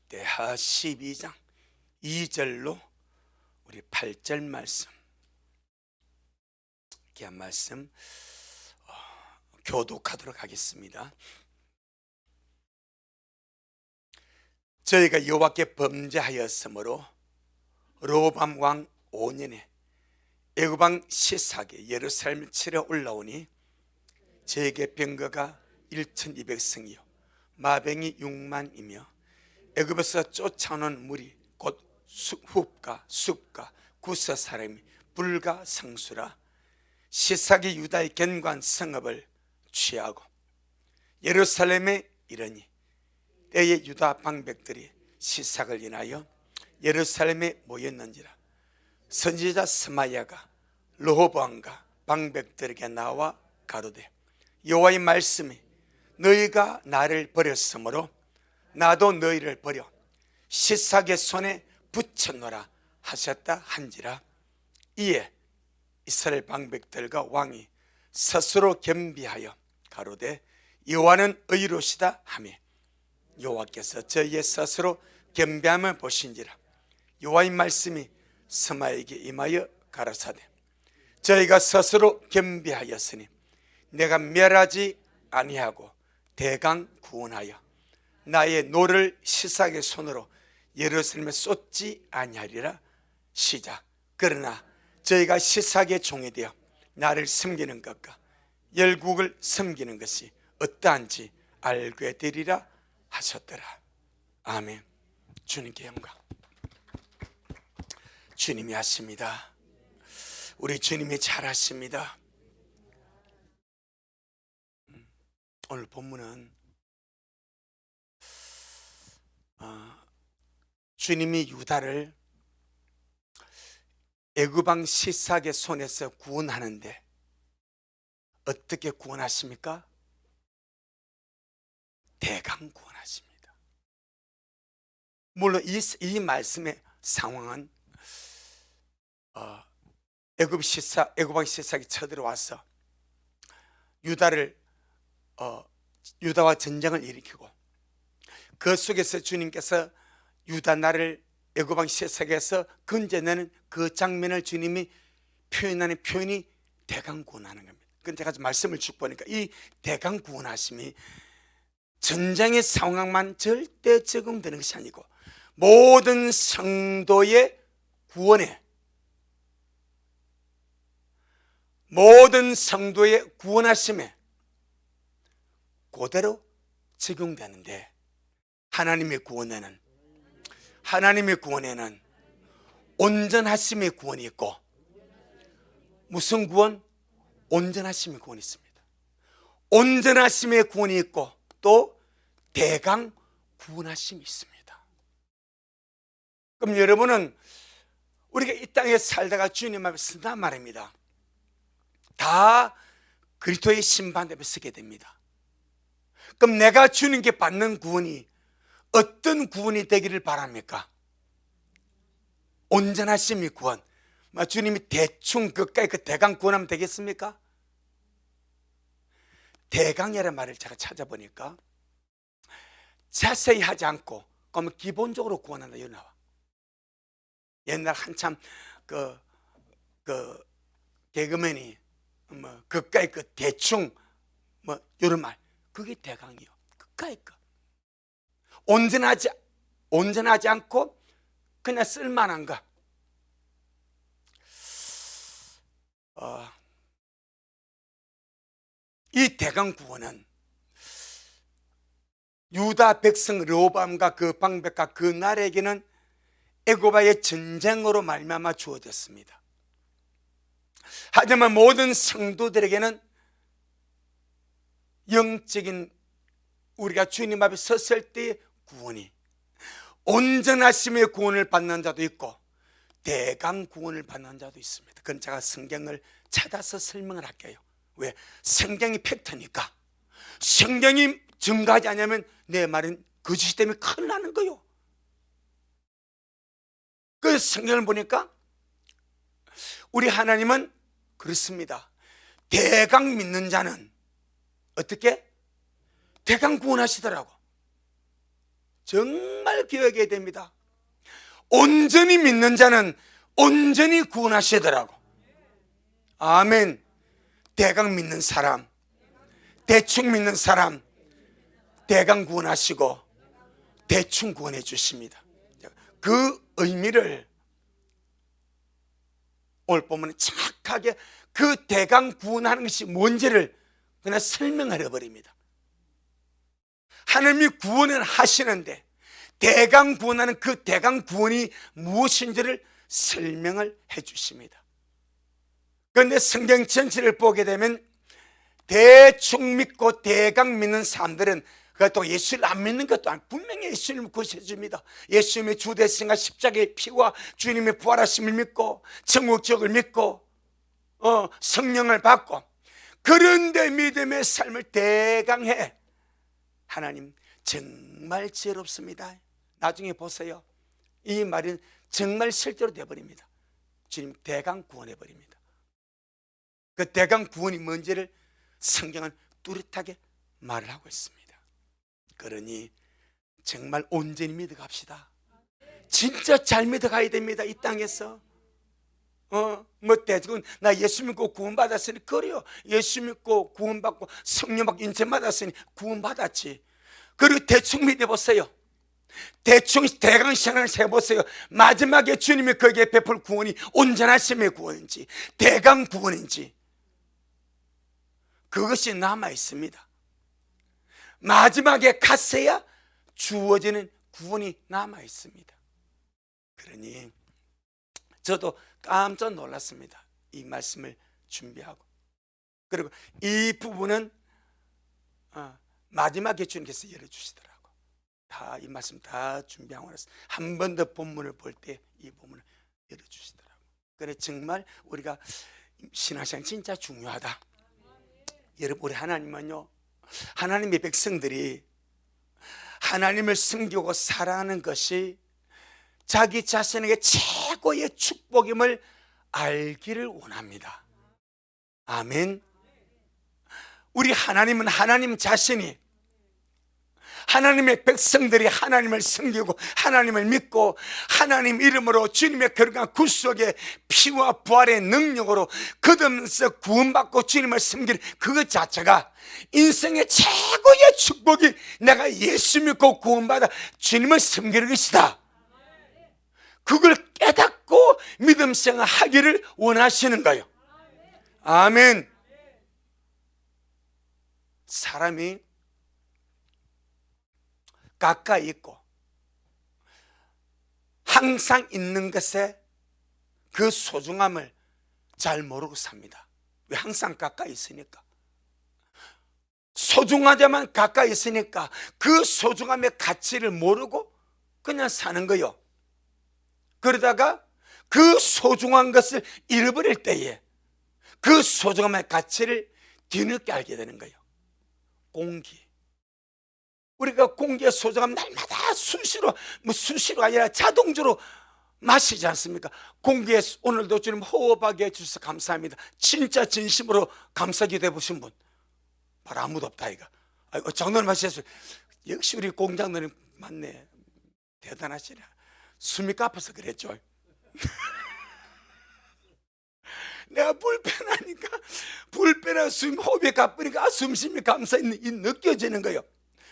역대하 12장 2절로 우리 8절 말씀, 귀한 말씀 교독하도록 하겠습니다. 저희가 여호와께 범죄하였으므로 르호보암 왕 5년에 애굽 왕 시삭이 예루살렘을 치러 올라오니 저에게 병거가 1200승이요 마병이 6만이며 애굽에서 쫓아오는 무리 곧 훅과 숲과 구서 사람이 불과 성수라. 시삭이 유다의 견고한 성읍을 취하고 예루살렘에 이르니 때에 유다 방백들이 시삭을 인하여 예루살렘에 모였는지라. 선지자 스마야가 르호보암과 방백들에게 나와 가로되 여호와의 말씀이 너희가 나를 버렸으므로 나도 너희를 버려 시삭의 손에 붙여놓으라 하셨다 한지라. 이에 이스라엘 방백들과 왕이 스스로 겸비하여 가로되 여호와는 의로시다 하며 여호와께서 저희의 스스로 겸비함을 보신지라. 여호와의 말씀이 스마야에게 임하여 가라사대 저희가 스스로 겸비하였으니 내가 멸하지 아니하고 대강 구원하여 나의 노를 시삭의 손으로 예루살렘에 쏟지 아니하리라. 시작. 그러나 저희가 시삭의 종이 되어 나를 섬기는 것과 열국을 섬기는 것이 어떠한지 알게 되리라 하셨더라. 아멘. 주님께 영광. 주님이 하십니다. 우리 주님이 잘하십니다. 오늘 본문은 주님이 유다를 애굽 왕 시삭의 손에서 구원하는데 어떻게 구원하십니까? 대강 구원하십니다. 물론 이 말씀의 상황은 애굽 왕 시삭이 쳐들어와서 유다와 전쟁을 일으키고 그 속에서 주님께서 유다 나라를 애굽 왕 시삭에서 건져내는 그 장면을 주님이 표현하는 표현이 대강 구원하는 겁니다. 그런데 제가 말씀을 쭉 보니까 이 대강 구원하심이 전쟁의 상황만 절대 적용되는 것이 아니고 모든 성도의 구원에, 모든 성도의 구원하심에 그대로 적용되는데 하나님의 구원에는 온전하심의 구원이 있고 무슨 구원? 온전하심의 구원이 있습니다. 온전하심의 구원이 있고 또 대강 구원하심이 있습니다. 그럼 여러분은 우리가 이 땅에 살다가 주님 앞에 선단 말입니다. 다 그리스도의 심판 앞에 서게 됩니다. 그럼 내가 주님께 받는 구원이 어떤 구원이 되기를 바랍니까? 온전하심의 구원. 주님이 대충 그까이 그 대강 구원하면 되겠습니까? 대강이라는 말을 제가 찾아보니까 자세히 하지 않고 그러면 기본적으로 구원한다 이거 나와. 옛날 한참 그 개그맨이 그까이 그 대충 이런 말 그게 대강이요. 그까이 거 온전하지 않고 그냥 쓸만한 거. 이 대강 구원은 유다 백성 르호보암과 그 방백과 그 나라에게는 애굽과의 전쟁으로 말미암아 주어졌습니다. 하지만 모든 성도들에게는 영적인 우리가 주님 앞에 섰을 때의 구원이 온전하심의 구원을 받는 자도 있고 대강 구원을 받는 자도 있습니다. 그건 제가 성경을 찾아서 설명을 할게요. 왜? 성경이 팩트니까. 성경이 증거하지 않으면 내 말은 거짓이 때문에 큰일 나는 거예요. 그래서 성경을 보니까 우리 하나님은 그렇습니다. 대강 믿는 자는 어떻게? 대강 구원하시더라고. 정말 기억해야 됩니다. 온전히 믿는 자는 온전히 구원하시더라고. 아멘. 대강 믿는 사람, 대충 믿는 사람 대강 구원하시고 대충 구원해 주십니다. 그 의미를 오늘 보면 정확하게 그 대강 구원하는 것이 뭔지를 그냥 설명을 해버립니다. 하나님이 구원을 하시는데 대강 구원하는 그 대강 구원이 무엇인지를 설명을 해 주십니다. 그런데 성경 전체를 보게 되면 대충 믿고 대강 믿는 사람들은 그것도 예수를 안 믿는 것도 아니고 분명히 예수님을 구원해줍니다. 예수님의 주대승과 십자가의 피와 주님의 부활하심을 믿고 천국적을 믿고 성령을 받고, 그런데 믿음의 삶을 대강해. 하나님 정말 지혜롭습니다. 나중에 보세요. 이 말은 정말 실제로 되어버립니다. 주님 대강 구원해버립니다. 그 대강 구원이 뭔지를 성경은 뚜렷하게 말을 하고 있습니다. 그러니 정말 온전히 믿어갑시다. 진짜 잘 믿어가야 됩니다. 이 땅에서 대충 나 예수 믿고 구원받았으니 그래요. 예수 믿고 구원받고 성령 받고 인생 받았으니 구원받았지. 그리고 대충 믿어보세요. 대충 대강 신앙을 해보세요. 마지막에 주님이 거기에 베풀 구원이 온전하심의 구원인지 대강 구원인지 그것이 남아 있습니다. 마지막에 갔어야 주어지는 구원이 남아 있습니다. 그러니 저도 깜짝 놀랐습니다. 이 말씀을 준비하고. 그리고 이 부분은 마지막에 주님께서 열어주시더라고. 다 이 말씀 다 준비하고 나서 한 번 더 본문을 볼 때 이 본문을 열어주시더라고. 그래 정말 우리가 신앙생활 진짜 중요하다. 여러분, 우리 하나님은요, 하나님의 백성들이 하나님을 섬기고 사랑하는 것이 자기 자신에게 최고의 축복임을 알기를 원합니다. 아멘. 우리 하나님은 하나님 자신이 하나님의 백성들이 하나님을 섬기고 하나님을 믿고 하나님 이름으로 주님의 거룩한 구속의 피와 부활의 능력으로 거듭나서 구원받고 주님을 섬기는 그것 자체가 인생의 최고의 축복이 내가 예수 믿고 구원받아 주님을 섬기는 것이다. 그걸 깨닫고 믿음 생활 하기를 원하시는 거예요. 아멘. 사람이 가까이 있고 항상 있는 것에 그 소중함을 잘 모르고 삽니다. 왜? 항상 가까이 있으니까. 소중하자만 가까이 있으니까 그 소중함의 가치를 모르고 그냥 사는 거요. 그러다가 그 소중한 것을 잃어버릴 때에 그 소중함의 가치를 뒤늦게 알게 되는 거예요. 공기. 우리가 공기의 소중함 날마다 수시로 아니라 자동적으로 마시지 않습니까? 공기에 오늘도 주님 호흡하게 해주셔서 감사합니다. 진짜 진심으로 감사기도 해보신 분 바로 아무도 없다 이거. 장로님 하셨어요. 역시 우리 공장들은 맞네. 대단하시네. 숨이 가빠서 그랬죠. 내가 불편한 호흡이 가쁘니까 숨쉬면 감사히 느껴지는 거예요.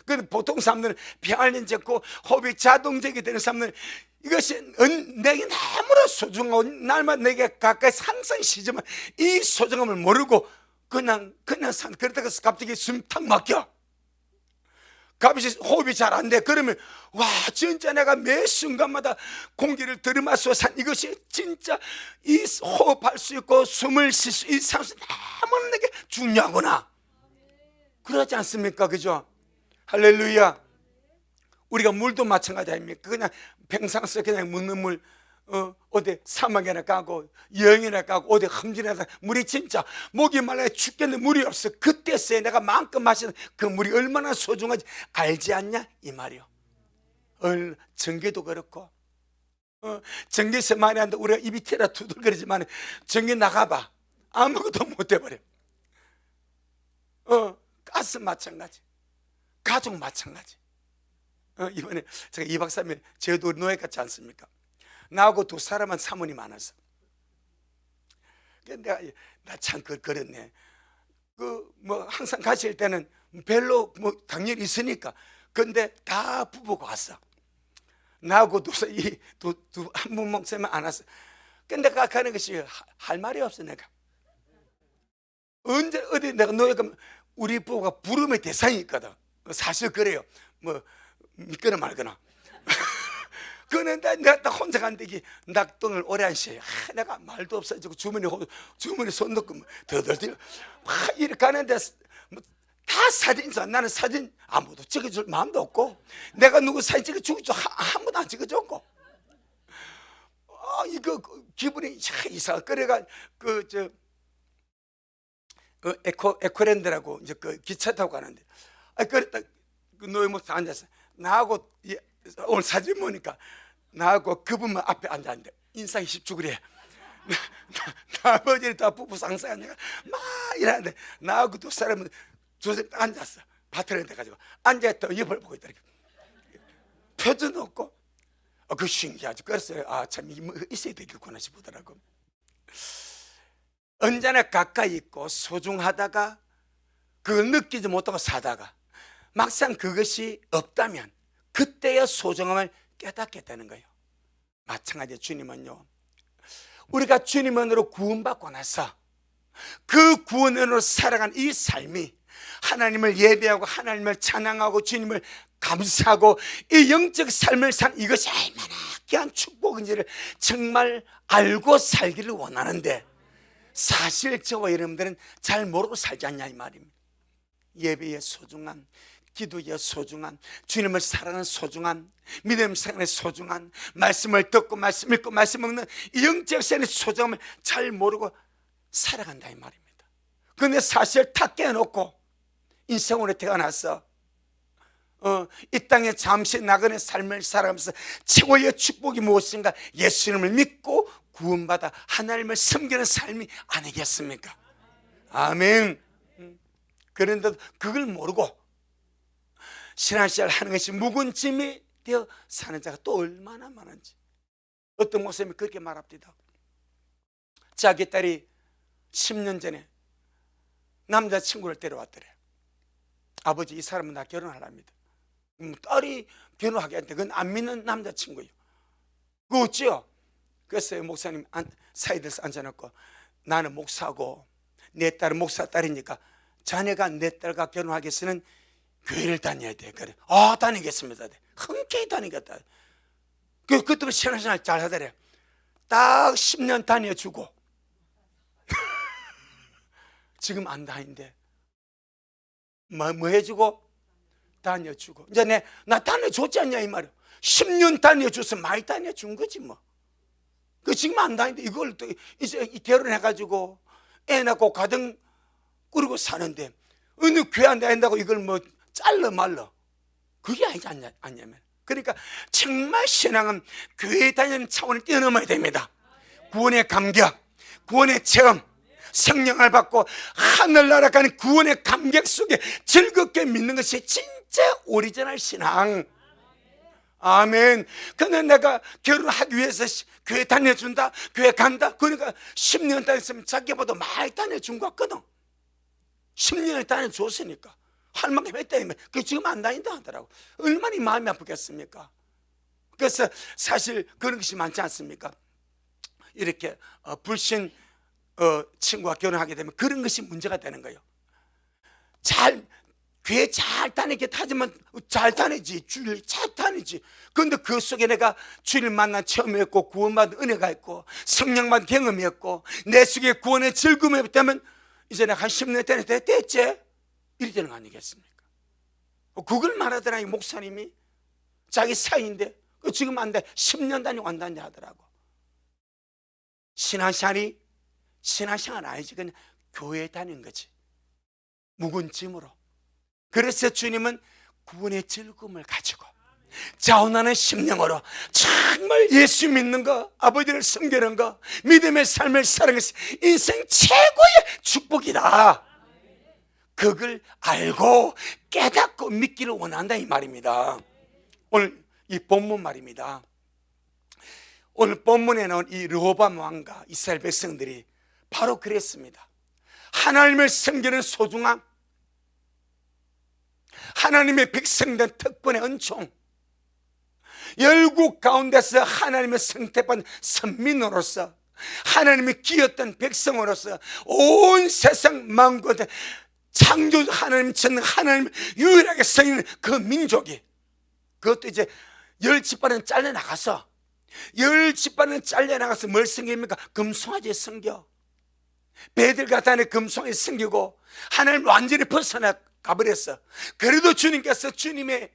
근데 보통 사람들은 병알린 적고 호흡이 자동적이 되는 사람들은 이것이 내게 너무나 소중하고 날마다 내게 가까이 항상 쉬지만 이 소중함을 모르고 그냥 그러다가 갑자기 숨 탁 막혀. 갑자기 호흡이 잘 안 돼. 그러면 와 진짜 내가 매 순간마다 공기를 들이마시고 산 이것이 진짜 이 호흡할 수 있고 숨을 쉴 수 이 산수 너무나 내게 중요하구나. 그러지 않습니까? 그죠? 할렐루야. 우리가 물도 마찬가지 아닙니까? 그냥 평상시에 그냥 묻는 물 어디 사막에나 가고 여행이나 가고 어디 흠진에나 물이 진짜 목이 말라 죽겠는데 물이 없어. 그때서야 내가 마음껏 마시는 그 물이 얼마나 소중한지 알지 않냐 이 말이요. 전기도 그렇고 전기세 많이 한다 우리가 입이 튀라 두들거리지만 전기 나가봐 아무것도 못 해버려. 가스 마찬가지, 가족 마찬가지. 이번에 제가 2박 3일 제주도 노예 갔지 않습니까? 나하고 두 사람은 사모님 많았어. 내가 나 참 그랬네. 뭐 항상 가실 때는 별로 뭐 당연히 있으니까. 근데 다 부부가 왔어. 나하고 한 분 목사님 안 왔어. 근데 가는 것이 할 말이 없어. 내가 언제 어디 내가 노예가 우리 부부가 부름의 대상이 있거든. 사실 그래요. 뭐 믿거나 말거나. 그런데 내가 딱 혼자 간데기 낙동을 오래 안 쉬어요. 내가 말도 없어지고 주머니 손 넣고 더덜덜 이렇게 가는데 다 사진이죠. 나는 사진 아무도 찍어줄 마음도 없고, 내가 누구 사진 찍어주고 한 번도 안 찍어줬고, 이거 기분이 참 이상하. 그래가 에코랜드라고 이제 그 기차 타고 가는데, 그랬다 그 노예 목사 앉아서 나하고 오늘 사진 보니까 나하고 그분만 앞에 앉았는데 인상이 십죽으래. 나머지는 다 부부 상사하니까 막 이러는데 나하고 두 사람은 조셉 앉았어. 바트렌 돼가지고 앉아있다 옆을 보고 있더라고. 표정도 없고. 그 신기하죠. 그래서 참 뭐 있어야 되겠구나 싶더라고. 언제나 가까이 있고 소중하다가 그걸 느끼지 못하고 사다가 막상 그것이 없다면 그때의 소중함을 깨닫게 되는 거예요. 마찬가지로 주님은요, 우리가 주님 안으로 구원받고 나서 그 구원으로 살아간 이 삶이 하나님을 예배하고 하나님을 찬양하고 주님을 감사하고 이 영적 삶을 산 이것이 얼마나 귀한 축복인지를 정말 알고 살기를 원하는데, 사실 저와 여러분들은 잘 모르고 살지 않냐 이 말입니다. 예배의 소중함, 기도의 소중함, 주님을 사랑하는 소중함, 믿음 생활의 소중함, 말씀을 듣고 말씀 읽고 말씀 먹는 이 영적 생활의 소중함을 잘 모르고 살아간다 이 말입니다. 그런데 사실 다 깨놓고 인생으로 태어나서 이 땅에 잠시 나그네 삶을 살아가면서 최고의 축복이 무엇인가? 예수님을 믿고 구원받아 하나님을 섬기는 삶이 아니겠습니까? 아멘. 그런데도 그걸 모르고 신앙생활 하는 것이 묵은 짐이 되어 사는 자가 또 얼마나 많은지. 어떤 목사님이 그렇게 말합니다. 자기 딸이 10년 전에 남자친구를 데려왔더래. 아버지, 이 사람은 나 결혼하랍니다. 딸이 결혼하겠는데 그건 안 믿는 남자친구예요. 그거 어찌요? 그래서 목사님 사이드에서 앉아놓고, 나는 목사고 내 딸은 목사 딸이니까 자네가 내 딸과 결혼하겠으면 교회를 다녀야 돼. 그래. 다니겠습니다. 흔쾌히 다니겠다. 그때부터 신앙생활 잘 하더래. 딱 10년 다녀주고 지금 안 다닌대. 뭐 해주고? 다녀주고. 이제 나 다녀줬지 않냐 이 말이야. 10년 다녀줘서 많이 다녀준 거지 뭐. 그 지금 안 다니는데 이걸 또 이제 결혼해가지고 애 낳고 가정 꾸리고 사는데 어느 교회 안 다닌다고 이걸 뭐 잘라 말라, 그게 아니지 않냐면. 그러니까 정말 신앙은 교회 다니는 차원을 뛰어넘어야 됩니다. 구원의 감격, 구원의 체험, 성령을 받고 하늘나라 가는 구원의 감격 속에 즐겁게 믿는 것이 진짜 오리지널 신앙. 아멘. 근데 내가 결혼하기 위해서 교회 다녀준다, 교회 간다, 그러니까 10년 다녔으면 자기보다 많이 다녀준 것 같거든. 10년을 다녀줬으니까 할 만큼 했다면 그 지금 안 다닌다 하더라고. 얼마나 마음이 아프겠습니까? 그래서 사실 그런 것이 많지 않습니까? 이렇게 불신 친구와 결혼하게 되면 그런 것이 문제가 되는 거예요. 교회 잘 다니게 하지만 잘 다니지, 주일 잘 다니지. 그런데 그 속에 내가 주일 만난 체험이었고 구원받은 은혜가 있고 성령받은 경험이었고 내 속에 구원의 즐거움이 있다면 이제 내가 한 10년 됐지? 이렇게 되는 거 아니겠습니까? 그걸 말하더라 이 목사님이. 자기 사이인데 지금 안 돼, 10년 다니고 안 다닌다 하더라고. 신앙생활이 신앙생활 아니지, 그냥 교회에 다니는 거지, 묵은 짐으로. 그래서 주님은 구원의 즐거움을 가지고 자원하는 심령으로 정말 예수 믿는 거, 아버지를 섬기는 거, 믿음의 삶을 사는 것이 인생 최고의 축복이다. 그걸 알고 깨닫고 믿기를 원한다 이 말입니다. 오늘 이 본문 말입니다. 오늘 본문에 나온 이 르호보암 왕과 이스라엘 백성들이 바로 그랬습니다. 하나님을 섬기는 소중함, 하나님의 백성된 특권의 은총, 열국 가운데서 하나님의 선택받은 선민으로서, 하나님의 기었던 백성으로서 온 세상 만국에 창조 하나님 전 하나님 유일하게 섬기는 그 민족이, 그것도 이제 10지파는 잘려나가서 뭘 섬깁니까? 금송아지에 섬겨. 배들과 단에 금송아지에 섬기고 하나님 완전히 벗어나 가버렸어. 그래도 주님께서 주님의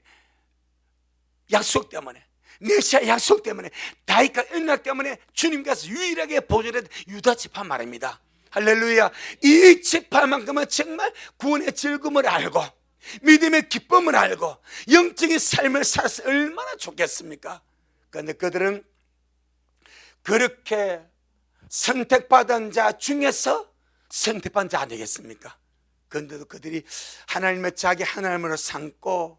약속 때문에, 메시아 약속 때문에, 다윗과 언약 때문에 주님께서 유일하게 보존했던 유다 지파 말입니다. 할렐루야. 이 지파만큼은 정말 구원의 즐거움을 알고 믿음의 기쁨을 알고 영적인 삶을 살아서 얼마나 좋겠습니까? 그런데 그들은 그렇게 선택받은 자 중에서 선택받은 자 아니겠습니까? 그런데도 그들이 하나님의 자기 하나님으로 삼고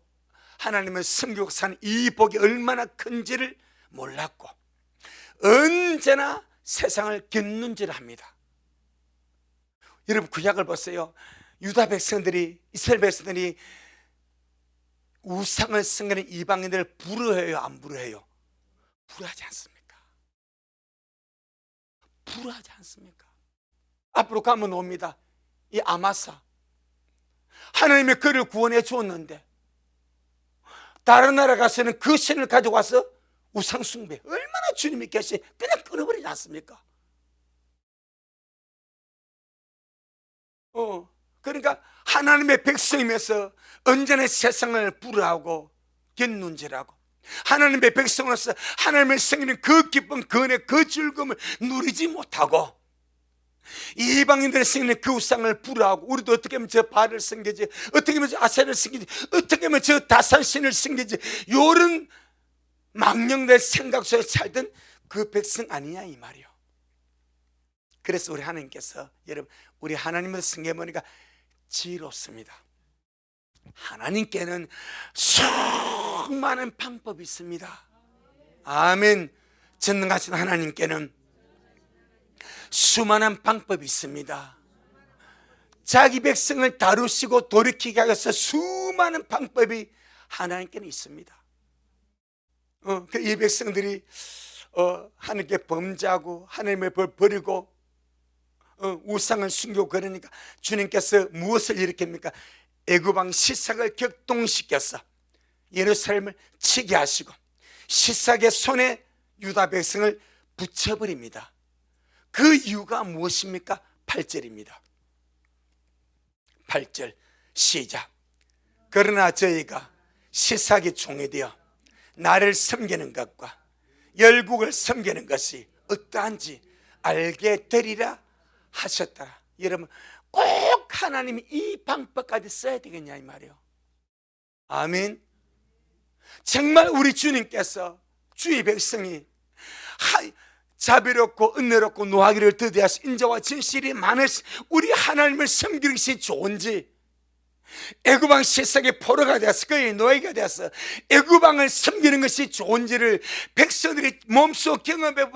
하나님의 섬기고 사는 이 복이 얼마나 큰지를 몰랐고 언제나 세상을 겼는지를 합니다. 여러분, 구약을 보세요. 유다 백성들이, 이스라엘 백성들이 우상을 섬기는 이방인들을 부러워해요, 안 부러워해요? 부러워하지 않습니까? 부러워하지 않습니까? 앞으로 가면 옵니다. 이 아마사, 하나님의 그를 구원해 주었는데 다른 나라 가서는 그 신을 가지고 와서 우상 숭배, 얼마나 주님이 계시 그냥 끊어버리지 않습니까? 그러니까 하나님의 백성이면서 언제나 세상을 부러워하고 곁눈질하고 하나님의 백성으로서 하나님의 성인은 그 기쁨, 그 은혜, 그 즐거움을 누리지 못하고 이방인들의 성인은 그 우상을 부러워하고, 우리도 어떻게 하면 저 바알을 섬기지, 어떻게 하면 저 아세를 섬기지, 어떻게 하면 저 다산신을 섬기지, 요런 망령된 생각 속에 살던 그 백성 아니냐 이 말이요. 그래서 우리 하나님께서, 여러분, 우리 하나님을 섬겨보니까 지혜롭습니다. 하나님께는 수많은 방법이 있습니다. 아멘. 전능하신 하나님께는 수많은 방법이 있습니다. 자기 백성을 다루시고 돌이키게 하셔서 수많은 방법이 하나님께는 있습니다. 이 백성들이 하나님께 범죄하고 하나님의 벌 버리고 우상을 숨기고 그러니까 주님께서 무엇을 일으킵니까? 애굽왕 시삭을 격동시켜서 예루살렘을 치게 하시고 시삭의 손에 유다 백성을 붙여버립니다. 그 이유가 무엇입니까? 8절입니다. 8절 시작. 그러나 저희가 시삭의 종이 되어 나를 섬기는 것과 열국을 섬기는 것이 어떠한지 알게 되리라 하셨다. 여러분, 꼭 하나님이 이 방법까지 써야 되겠냐 이 말이에요. 아멘. 정말 우리 주님께서 주의 백성이 자비롭고 은혜롭고 노하기를 더디하시 인자와 진실이 많으시 우리 하나님을 섬기는 것이 좋은지, 애굽왕 시삭의 포로가 되어서 그의 노예가 되어서 애굽왕을 섬기는 것이 좋은지를 백성들이 몸소 경험해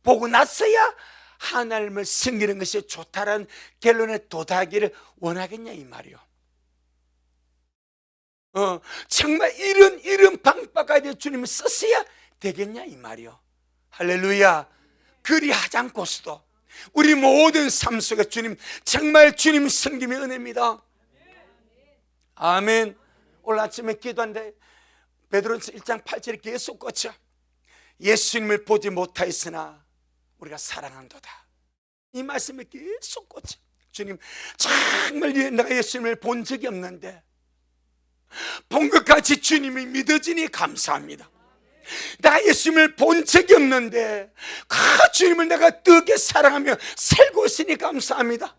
보고 나서야 하나님을 섬기는 것이 좋다라는 결론에 도달하기를 원하겠냐 이 말이요. 정말 이런 방법까지 주님을 썼어야 되겠냐 이 말이요. 할렐루야. 그리하지 않고서도 우리 모든 삶 속에 주님, 정말 주님 섬김의 은혜입니다. 아멘. 오늘 아침에 기도하는데 베드로전서 1장 8절에 계속 꽂혀 예수님을 보지 못하였으나 우리가 사랑한도다. 이 말씀에 계속 꽂혀. 주님, 정말 내가 예수님을 본 적이 없는데 본 것 같이 주님이 믿어지니 감사합니다. 나 예수님을 본 적이 없는데 그 주님을 내가 뜨겁게 사랑하며 살고 있으니 감사합니다.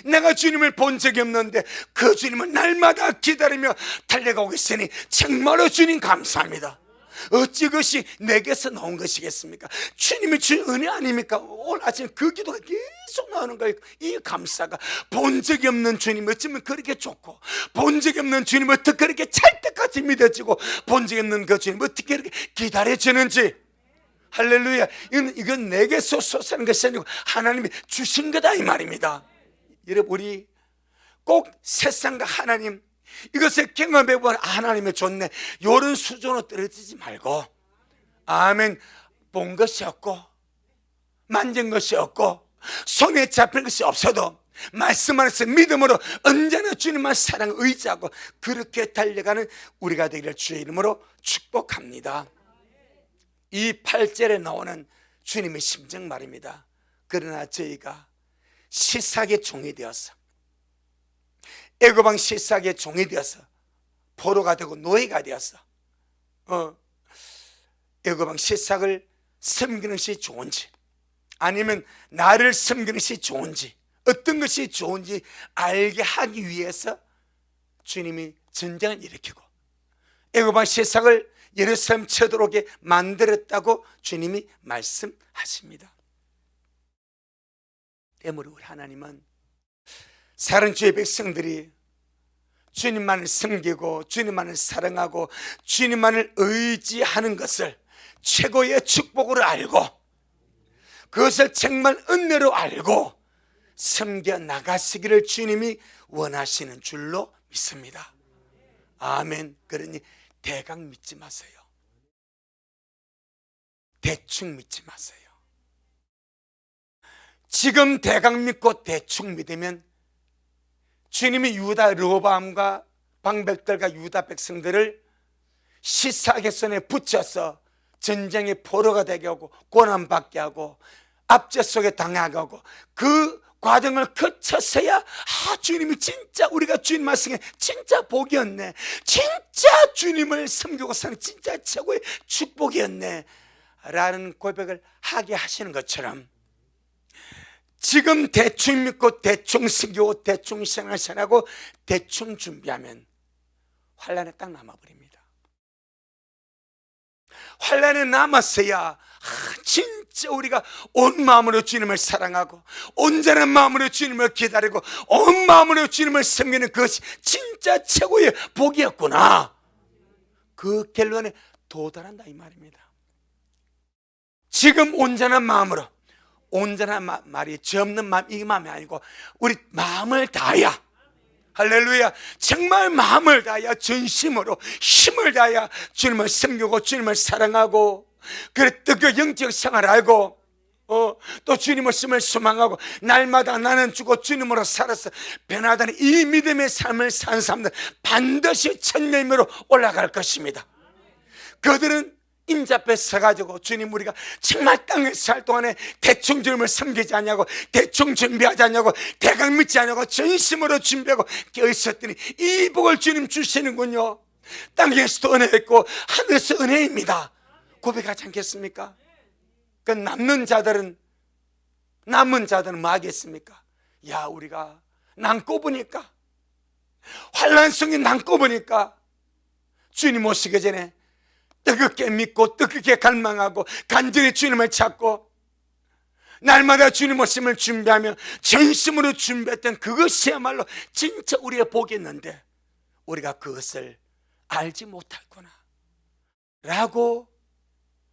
내가 주님을 본 적이 없는데 그 주님은 날마다 기다리며 달려가고 있으니 정말로 주님 감사합니다. 어찌 그것이 내게서 나온 것이겠습니까? 주님이 주신 은혜 아닙니까? 오늘 아침 그 기도가 계속 나오는 거예요. 이 감사가 본 적이 없는 주님 어쩌면 그렇게 좋고, 본 적이 없는 주님 어떻게 그렇게 찰떡같이 믿어지고, 본 적이 없는 그 주님 어떻게 이렇게 기다려지는지. 할렐루야. 이건 내게서 솟아나는 것이 아니고 하나님이 주신 거다 이 말입니다. 여러분, 우리 꼭 세상과 하나님 이것을 경험해보면 하나님의 좋네, 이런 수준으로 떨어지지 말고, 아멘, 본 것이 없고 만진 것이 없고 손에 잡힌 것이 없어도 말씀 안에서 믿음으로 언제나 주님만 사랑 의지하고 그렇게 달려가는 우리가 되기를 주의 이름으로 축복합니다. 이 8절에 나오는 주님의 심정 말입니다. 그러나 저희가 시삭의 종이 되어서, 애고방 시삭의 종이 되어서 포로가 되고 노예가 되어서 애고방 시삭을 섬기는 것이 좋은지, 아니면 나를 섬기는 것이 좋은지, 어떤 것이 좋은지 알게 하기 위해서 주님이 전쟁을 일으키고 애고방 시삭을 예루살렘 쳐들어오게 만들었다고 주님이 말씀하십니다. 때문에 우리 하나님은 사랑 주의 백성들이 주님만을 섬기고 주님만을 사랑하고 주님만을 의지하는 것을 최고의 축복으로 알고, 그것을 정말 은혜로 알고 섬겨 나가시기를 주님이 원하시는 줄로 믿습니다. 아멘. 그러니 대강 믿지 마세요. 대충 믿지 마세요. 지금 대강 믿고 대충 믿으면 주님이 유다 르호보암과 방백들과 유다 백성들을 시삭의 손에 붙여서 전쟁의 포로가 되게 하고 고난받게 하고 압제 속에 당하게 하고, 그 과정을 거쳐서야 주님이 진짜 우리가 주님 말씀에 진짜 복이었네, 진짜 주님을 섬기고 사는 진짜 최고의 축복이었네 라는 고백을 하게 하시는 것처럼, 지금 대충 믿고 대충 섬기고 대충 생활하고 대충 준비하면 환난에 딱 남아버립니다. 환난에 남았어야 진짜 우리가 온 마음으로 주님을 사랑하고 온전한 마음으로 주님을 기다리고 온 마음으로 주님을 섬기는 그것이 진짜 최고의 복이었구나, 그 결론에 도달한다 이 말입니다. 지금 온전한 마음으로, 온전한 말이 죄 없는 마음, 이 마음이 아니고 우리 마음을 다하여, 할렐루야, 정말 마음을 다하여 전심으로 힘을 다하여 주님을 섬기고 주님을 사랑하고, 그래 뜨거 영적 생활을 알고 또 주님의 심을 소망하고 날마다 나는 죽고 주님으로 살아서 변화되는 이 믿음의 삶을 사는 사람들 반드시 천명으로 올라갈 것입니다. 그들은 인자앞에 서가지고 주님, 우리가 정말 땅에 살 동안에 대충 주님을 섬기지 않냐고, 대충 준비하지 않냐고, 대강 믿지 않냐고 전심으로 준비하고 깨어있었더니 이 복을 주님 주시는군요. 땅에서도 은혜였고 하늘에서 은혜입니다 고백하지 않겠습니까? 그 남는 자들은 뭐 하겠습니까? 야, 우리가 남고 보니까, 환난 속에 남고 보니까 주님 오시기 전에 뜨겁게 믿고 뜨겁게 갈망하고 간절히 주님을 찾고 날마다 주님 오심을 준비하며 전심으로 준비했던 그것이야말로 진짜 우리의 복이었는데 우리가 그것을 알지 못했구나 라고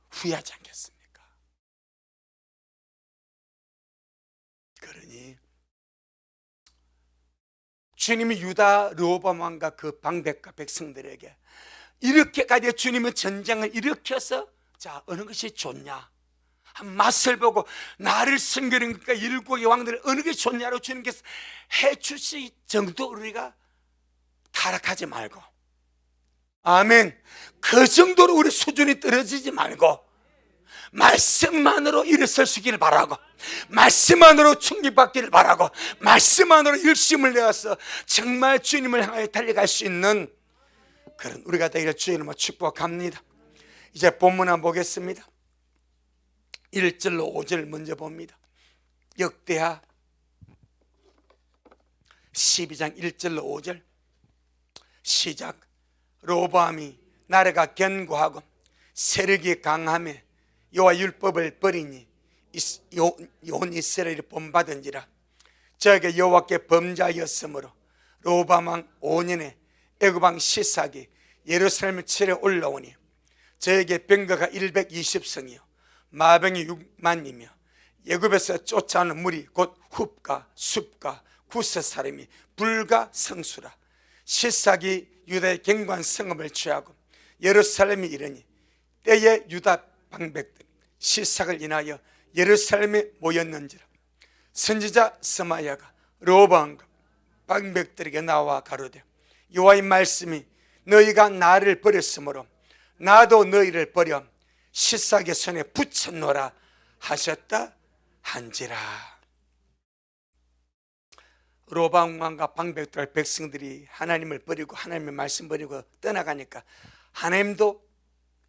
후회하지 않겠습니까? 그러니 주님이 유다 르호보암 왕과 그 방백과 백성들에게 이렇게까지 주님은 전쟁을 일으켜서 자, 어느 것이 좋냐, 한 맛을 보고 나를 섬기는 것과 일국의 왕들을 어느 것이 좋냐로 주님께서 해주실 정도 우리가 타락하지 말고, 아멘, 그 정도로 우리 수준이 떨어지지 말고 말씀만으로 일어설 수 있기를 바라고, 말씀만으로 충격받기를 바라고, 말씀만으로 일심을 내어서 정말 주님을 향하여 달려갈 수 있는 그런 우리가 되기를 주의 이름으로 축복합니다. 이제 본문 한번 보겠습니다. 1절로 5절 먼저 봅니다. 역대하 12장 1절로 5절 시작. 르호보암이 나라가 견고하고 세력이 강함에 여호와 율법을 버리니 온 이스라엘이 본받은지라. 저에게 여호와께 범죄하였으므로 로밤 왕 5년에 애굽 왕 시삭이 예루살렘을 치러 올라오니 저에게 병거가 120성이요 마병이 6만이며 애굽에서 쫓아오는 무리 곧 훅과 숲과 구스 사람이 불과 성수라. 시삭이 유다의 견고한 성읍을 취하고 예루살렘이 이르니 때에 유다 방백들 시삭을 인하여 예루살렘에 모였는지라. 선지자 스마야가 르호보암과 방백들에게 나와 가로되 여호와의 말씀이 너희가 나를 버렸으므로 나도 너희를 버려 시삭의 손에 붙였노라 하셨다 한지라. 르호보암 왕과 방백들 백성들이 하나님을 버리고 하나님의 말씀 버리고 떠나가니까 하나님도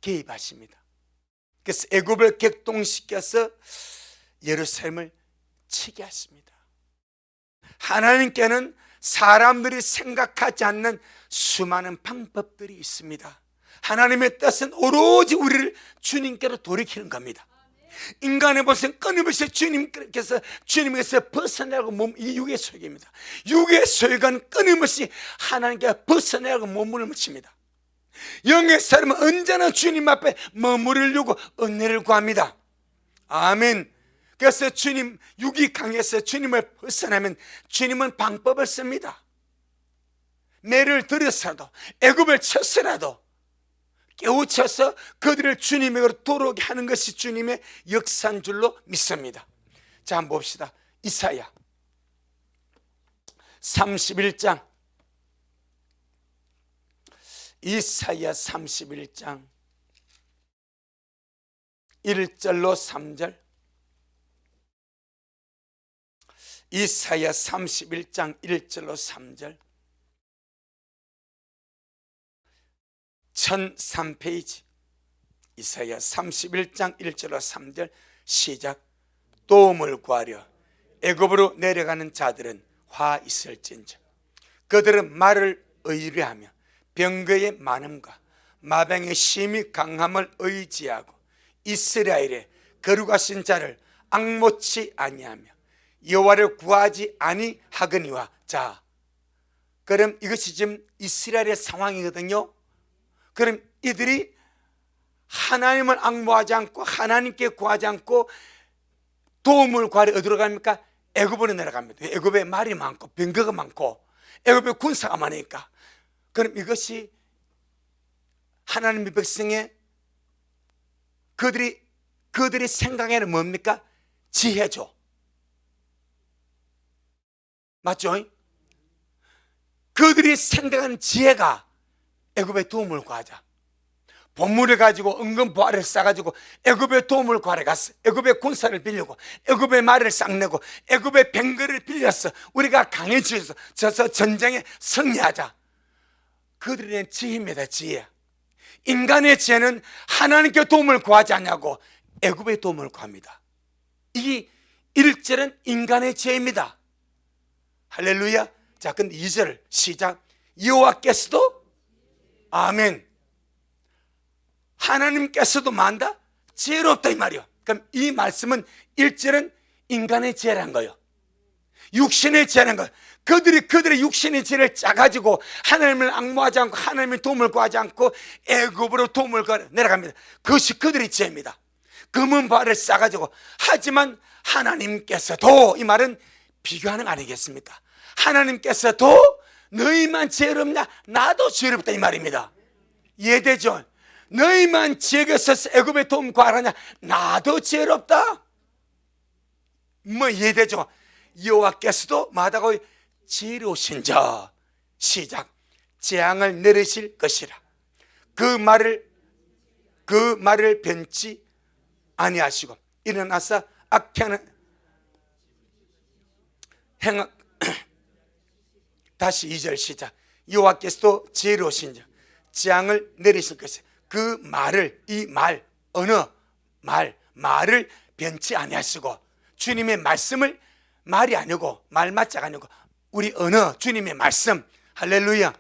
개입하십니다. 그래서 애굽을 격동시켜서 예루살렘을 치게 하십니다. 하나님께는 사람들이 생각하지 않는 수많은 방법들이 있습니다. 하나님의 뜻은 오로지 우리를 주님께로 돌이키는 겁니다. 인간의 모습은 끊임없이 주님께서 벗어나고 이 육의 소욕입니다. 육의 소욕은 끊임없이 하나님께 벗어나고 몸을 묻힙니다. 영의 사람은 언제나 주님 앞에 머무르려고 은혜를 구합니다. 아멘. 그래서 육이 강해서 주님을 벗어나면 주님은 방법을 씁니다. 매를 들여서라도 애굽을 쳐서라도 깨우쳐서 그들을 주님에게로 돌아오게 하는 것이 주님의 역사인 줄로 믿습니다. 자, 한번 봅시다. 이사야 31장 이사야 31장 1절로 3절 이사야 31장 1절로 3절 1003페이지 이사야 31장 1절로 3절 시작. 도움을 구하려 애굽으로 내려가는 자들은 화 있을진저 그들은 말을 의뢰하며 병거의 많음과 마병의 심히 강함을 의지하고 이스라엘의 거룩하신 자를 앙모치 아니하며 여호와를 구하지 아니하거니와. 자, 그럼 이것이 지금 이스라엘의 상황이거든요. 그럼 이들이 하나님을 앙모하지 않고 하나님께 구하지 않고 도움을 구하러 어디로 갑니까? 애굽으로 내려갑니다. 애굽에 말이 많고 병거가 많고 애굽에 군사가 많으니까. 그럼 이것이 하나님의 백성의 그들이 생각에는 뭡니까? 지혜죠. 맞죠? 그들이 생각하는 지혜가 애굽의 도움을 구하자. 보물을 가지고 은근 보화를 싸가지고 애굽의 도움을 구하러 갔어. 애굽의 군사를 빌리고 애굽의 말을 쌍내고 애굽의 병거를 빌려서 우리가 강해져서 전쟁에 승리하자. 그들의 지혜입니다. 지혜. 인간의 지혜는 하나님께 도움을 구하지 않냐고 애굽의 도움을 구합니다. 이 1절은 인간의 지혜입니다. 할렐루야. 자, 근데 2절 시작. 여호와께서도 아멘. 하나님께서도 만다 지혜롭다 이 말이요. 그럼 이 말씀은 1절은 인간의 지혜라는 거예요. 육신의 지혜라는 거예요. 그들의 육신의 지혜를 짜가지고 하나님을 앙모하지 않고 하나님의 도움을 구하지 않고 애굽으로 도움을 구하러 내려갑니다. 그것이 그들의 지혜입니다. 금은 보화를 싸가지고. 하지만 하나님께서도, 이 말은 비교하는 거 아니겠습니까? 하나님께서도 너희만 지혜롭냐? 나도 지혜롭다 이 말입니다. 이해되죠? 너희만 지혜가 있어서 애굽의 도움 구하라냐? 나도 지혜롭다. 뭐 이해되죠? 여호와께서도 마다고 지혜로우신 자 시작. 재앙을 내리실 것이라. 그 말을 변치 아니하시고 일어나서 악행하는 행악. 다시 2절 시작. 여호와께서도 지혜로우신 자 재앙을 내리실 것이라. 그 말을, 이 말, 어느 말을 변치 아니하시고, 주님의 말씀을 말이 아니고 말맞자가 아니고 우리 언어, 주님의 말씀. 할렐루야.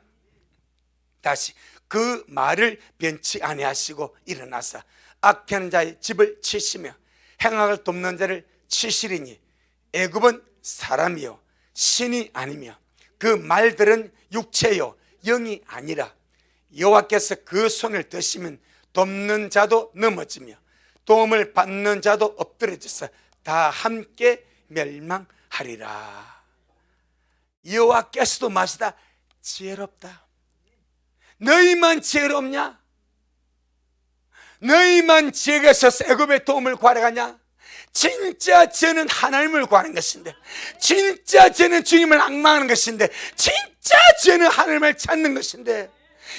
다시 그 말을 변치 아니하시고 일어나서 악한 자의 집을 치시며 행악을 돕는 자를 치시리니 애굽은 사람이요 신이 아니며 그 말들은 육체요 영이 아니라 여호와께서 그 손을 드시면 돕는 자도 넘어지며 도움을 받는 자도 엎드려져서 다 함께 멸망하리라. 여호와께서도 마시다 지혜롭다. 너희만 지혜롭냐? 너희만 지혜가 있어서 애굽의 도움을 구하러 가냐? 진짜 죄는 하나님을 구하는 것인데, 진짜 죄는 주님을 앙망하는 것인데, 진짜 죄는 하나님을 찾는 것인데,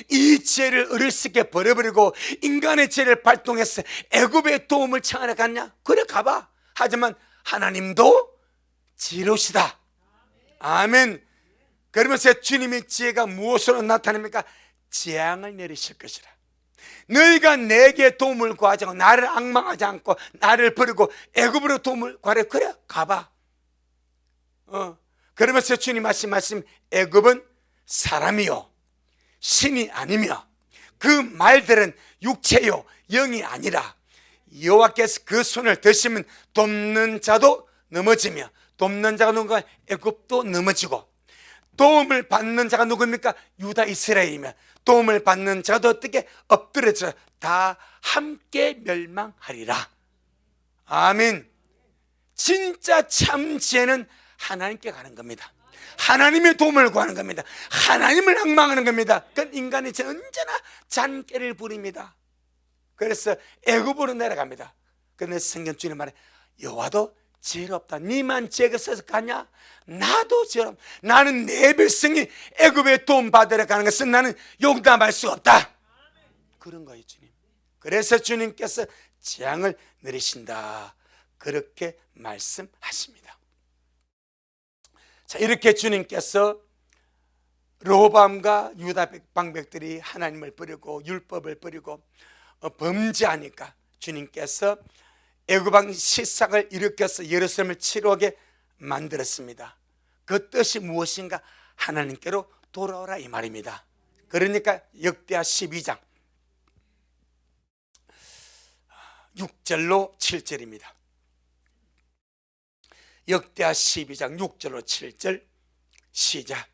이 죄를 어리석게 버려버리고 인간의 죄를 발동해서 애굽의 도움을 청하러 갔냐? 그래 가봐. 하지만 하나님도 지혜로우시다. 아멘. 그러면서 주님의 지혜가 무엇으로 나타납니까? 재앙을 내리실 것이라. 너희가 내게 도움을 구하지 않고 나를 앙망하지 않고 나를 버리고 애굽으로 도움을 구하래. 그래 가봐. 그러면서 주님 말씀 애굽은 사람이요 신이 아니며 그 말들은 육체요 영이 아니라 여호와께서 그 손을 드시면 돕는 자도 넘어지며 돕는 자가 누군가? 애굽도 넘어지고 도움을 받는 자가 누굽니까? 유다 이스라엘이며 도움을 받는 자도 어떻게? 엎드려져 다 함께 멸망하리라. 아멘. 진짜 참 지혜는 하나님께 가는 겁니다. 하나님의 도움을 구하는 겁니다. 하나님을 앙망하는 겁니다. 그건 인간이 언제나 잔꾀를 부립니다. 그래서 애굽으로 내려갑니다. 그런데 성경 주님 말에 여호와도 지혜롭다. 니만 지혜가 있어서 가냐? 나도 지혜롭다. 나는 내 백성이 애굽에 도움 받으러 가는 것은 나는 용납할 수 없다. 그런 거예요 주님. 그래서 주님께서 재앙을 내리신다. 그렇게 말씀하십니다. 자, 이렇게 주님께서 르호보암과 유다 방백들이 하나님을 버리고 율법을 버리고 범죄하니까 주님께서 애굽왕 시삭을 일으켜서 예루살렘을 치루하게 만들었습니다. 그 뜻이 무엇인가? 하나님께로 돌아오라 이 말입니다. 그러니까 역대하 12장 6절로 7절입니다. 역대하 12장 6절로 7절 시작.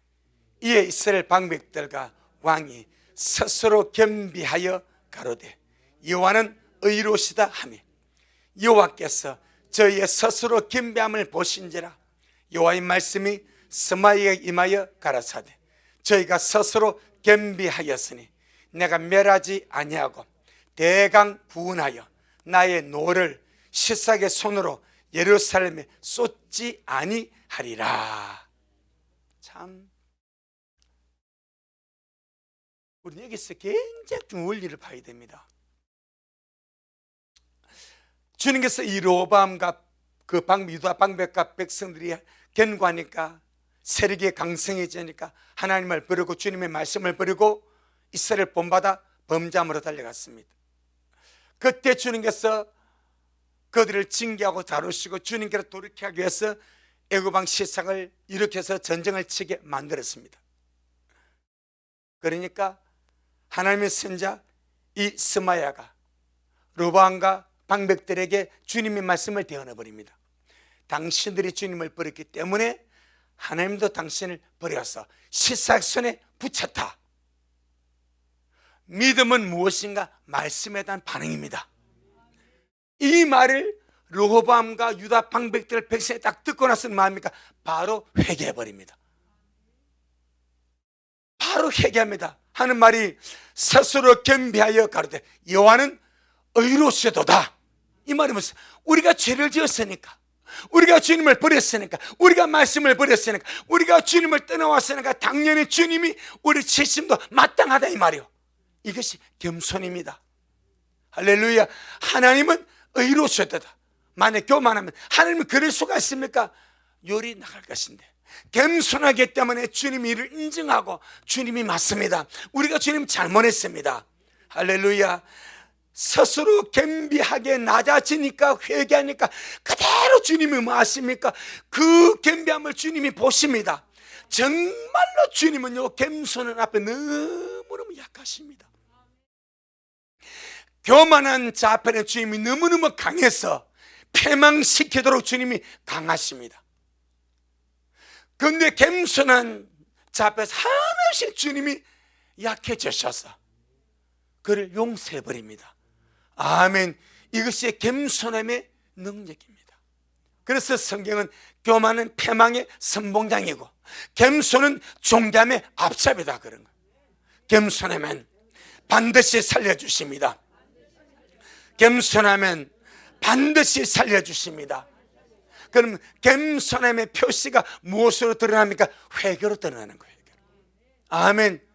이에 이스라엘 방백들과 왕이 스스로 겸비하여 가로되 여호와는 의로우시다 하며 여호와께서 저희의 스스로 겸비함을 보신지라. 여호와의 말씀이 스마야에게 임하여 가라사대 저희가 스스로 겸비하였으니 내가 멸하지 아니하고 대강 구원하여 나의 노를 시삭의 손으로 예루살렘에 쏟지 아니하리라. 참 우리는 여기서 굉장히 좀 원리를 봐야 됩니다. 주님께서 이 르호보암과 그 유다 방백과 백성들이 견고하니까 세력이 강성해지니까 하나님을 버리고 주님의 말씀을 버리고 이스라엘 본받아 범죄함으로 달려갔습니다. 그때 주님께서 그들을 징계하고 다루시고 주님께로 돌이키기 하기 위해서 애굽왕 시삭을 일으켜서 전쟁을 치게 만들었습니다. 그러니까 하나님의 선자 이 스마야가 르호보암과 방백들에게 주님의 말씀을 대언해버립니다. 당신들이 주님을 버렸기 때문에 하나님도 당신을 버려서 시삭 손에 붙였다. 믿음은 무엇인가? 말씀에 대한 반응입니다. 이 말을 르호보암과 유다 방백들 백성이 딱 듣고 나서는 뭐합니까? 바로 회개해버립니다. 바로 회개합니다. 하는 말이 스스로 겸비하여 가로되 여호와는 의로우시도다. 이 말이 무슨? 우리가 죄를 지었으니까, 우리가 주님을 버렸으니까, 우리가 말씀을 버렸으니까, 우리가 주님을 떠나왔으니까 당연히 주님이 우리 책임도 마땅하다 이 말이요. 이것이 겸손입니다. 할렐루야. 하나님은 의로우시도다. 만약 교만하면 하나님은 그럴 수가 있습니까? 열이 나갈 것인데 겸손하기 때문에 주님이 이를 인정하고 주님이 맞습니다. 우리가 주님 잘못했습니다. 할렐루야. 스스로 겸비하게 낮아지니까 회개하니까 그대로 주님이 뭐 하십니까? 그 겸비함을 주님이 보십니다. 정말로 주님은요 겸손은 앞에 너무 너무너무 약하십니다. 교만한 자 앞에는 주님이 너무너무 강해서 패망시키도록 주님이 강하십니다. 그런데 겸손한 자 앞에서 하나씩 주님이 약해지셔서 그를 용서해버립니다. 아멘. 이것이 겸손함의 능력입니다. 그래서 성경은 교만은 패망의 선봉장이고 겸손은 종담의 앞잡이다 그런 거예요. 겸손하면 반드시 살려주십니다. 겸손하면 반드시 살려주십니다. 그럼 겸손함의 표시가 무엇으로 드러납니까? 회개로 드러나는 거예요. 아멘.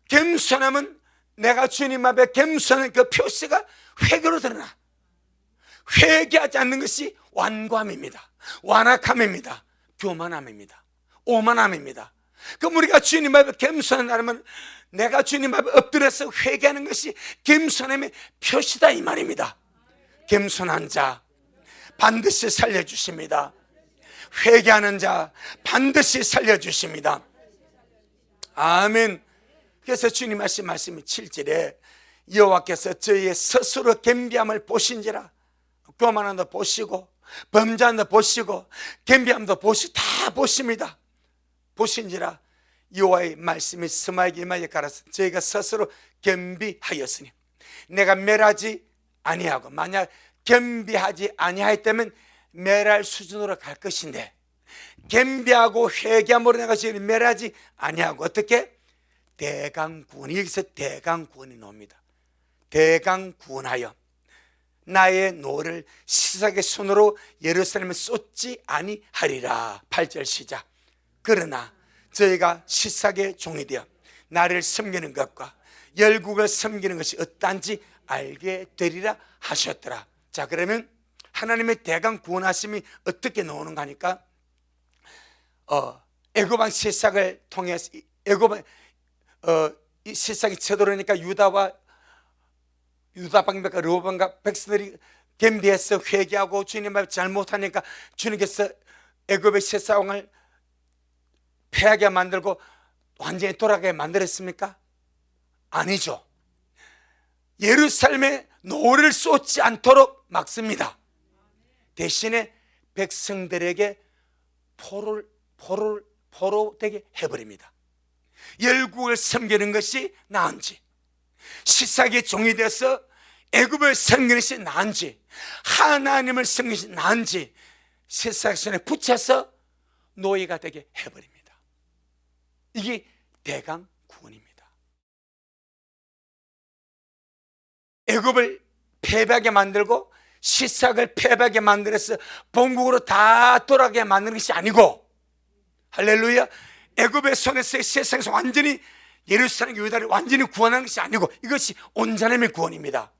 겸손함은 내가 주님 앞에 겸손한 그 표시가 회개로 드러나. 회개하지 않는 것이 완고함입니다. 완악함입니다. 교만함입니다. 오만함입니다. 그럼 우리가 주님 앞에 겸손하면 내가 주님 앞에 엎드려서 회개하는 것이 겸손함의 표시다 이 말입니다. 겸손한 자 반드시 살려주십니다. 회개하는 자 반드시 살려주십니다. 아멘. 그래서 주님 하신 말씀이 7절에 여호와께서 저희의 스스로 겸비함을 보신지라. 교만함도 보시고 범죄함도 보시고 겸비함도 보시고 다 보십니다. 보신지라 여호와의 말씀이 스마에게 임하여 가라사 저희가 스스로 겸비하였으니 내가 멸하지 아니하고 만약 겸비하지 아니하였다면 멸할 수준으로 갈 것인데 겸비하고 회개함으로 내가 저희를 멸하지 아니하고 어떻게? 대강구원. 여기서 대강구원이 나옵니다. 대강구원하여 나의 노를 시삭의 손으로 예루살렘에 쏟지 아니하리라. 8절 시작. 그러나 저희가 시삭의 종이 되어 나를 섬기는 것과 열국을 섬기는 것이 어떠한지 알게 되리라 하셨더라. 자, 그러면 하나님의 대강 구원하심이 어떻게 나오는가 하니까 애굽 왕 시삭을 통해서 애굽 이 시삭이 쳐들어오니까 유다 방백과 르호방과 백성들이 겸비해서 회개하고 주님 앞에 잘못하니까 주님께서 애굽의 시삭 왕을 패하게 만들고 완전히 돌아가게 만들었습니까? 아니죠. 예루살렘에 노를 쏟지 않도록 막습니다. 대신에 백성들에게 포로 되게 해버립니다. 열국을 섬기는 것이 나은지 시삭의 종이 되어서 애굽을 섬기는 것이 나은지 하나님을 섬기는 것이 나은지 시삭의 손에 붙여서 노예가 되게 해버립니다. 이게 대강 구원입니다. 애굽을 패배하게 만들고 시삭을 패배하게 만들어서 본국으로 다 돌아가게 만드는 것이 아니고 할렐루야 애굽의 손에서 세상에서 완전히 예루살렘 유다를 완전히 구원하는 것이 아니고 이것이 온전함의 구원입니다.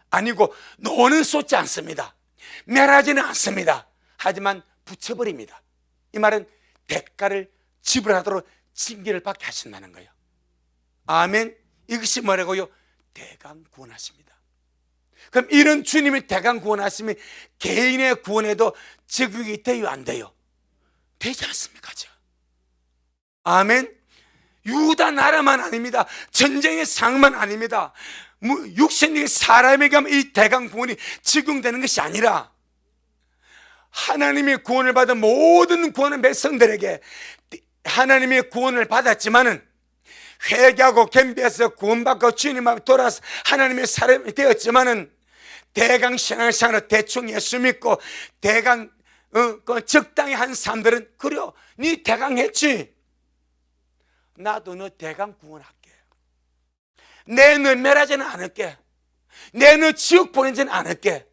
아니고 노는 쏟지 않습니다. 멸하지는 않습니다. 하지만 붙여버립니다. 이 말은 대가를 지불하도록 징계를 받게 하신다는 거예요. 아멘. 이것이 뭐라고요? 대강 구원하십니다. 그럼 이런 주님의 대강 구원하심이 개인의 구원에도 적용이 돼요 안 돼요? 되지 않습니까? 아멘. 유다 나라만 아닙니다. 전쟁의 상만 아닙니다. 육신의 사람에게 이 대강 구원이 적용되는 것이 아니라 하나님의 구원을 받은 모든 구원의 백성들에게 하나님의 구원을 받았지만은 회개하고 겸비해서 구원받고 주님 앞에 돌아서 하나님의 사람이 되었지만은 대강 신앙생활을 대충 예수 믿고 대강 적당히 한 사람들은 그래요. 네 대강 했지. 나도 너 대강 구원할게. 내 너 멸하지는 않을게. 내 너 지옥 보내지는 않을게.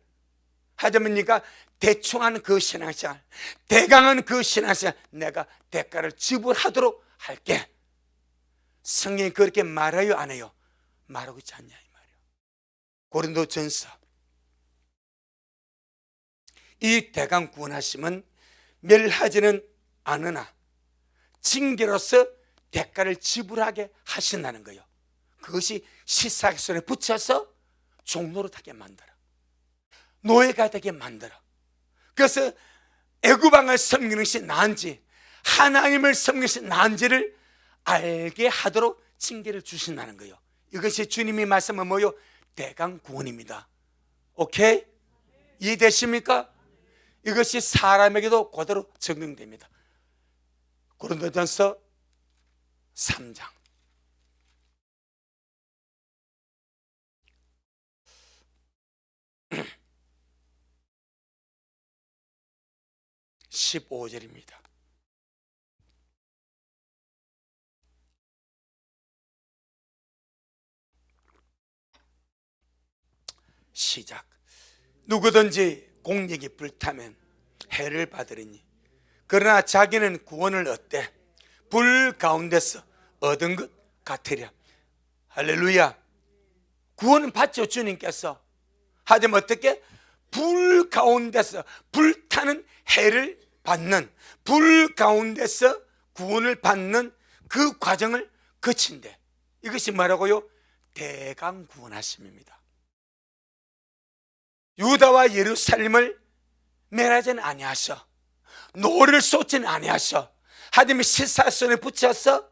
하지만 네가 대충 하는 그 신앙생활, 대강한 그 신앙생활 내가 대가를 지불하도록 할게. 성경이 그렇게 말해요 안 해요? 말하고 있지 않냐 이 말이에요. 고린도전서 이 대강 구원하심은 멸하지는 않으나 징계로서 대가를 지불하게 하신다는 거예요. 그것이 시삭의 손에 붙여서 종노릇하게 만들어 노예가 되게 만들어. 그래서 애굽왕을 섬기는 것이 나은지 하나님을 섬기는 것이 나은지를 알게 하도록 징계를 주신다는 거예요. 이것이 주님이 말씀은 뭐요? 대강 구원입니다. 오케이? 이해되십니까? 이것이 사람에게도 그대로 적용됩니다. 고린도전서 3장 15절입니다. 시작. 누구든지 공력이 불타면 해를 받으리니 그러나 자기는 구원을 얻되 불 가운데서 얻은 것 같으랴. 할렐루야. 구원은 받죠, 주님께서. 하지만 어떻게? 불 가운데서 불타는 해를 받는, 불 가운데서 구원을 받는 그 과정을 거친대. 이것이 뭐라고요? 대강구원하심입니다. 유다와 예루살렘을 멸하지는 아니하셔, 노를 쏟지는 아니하셔. 하나님의 시사선에 붙여서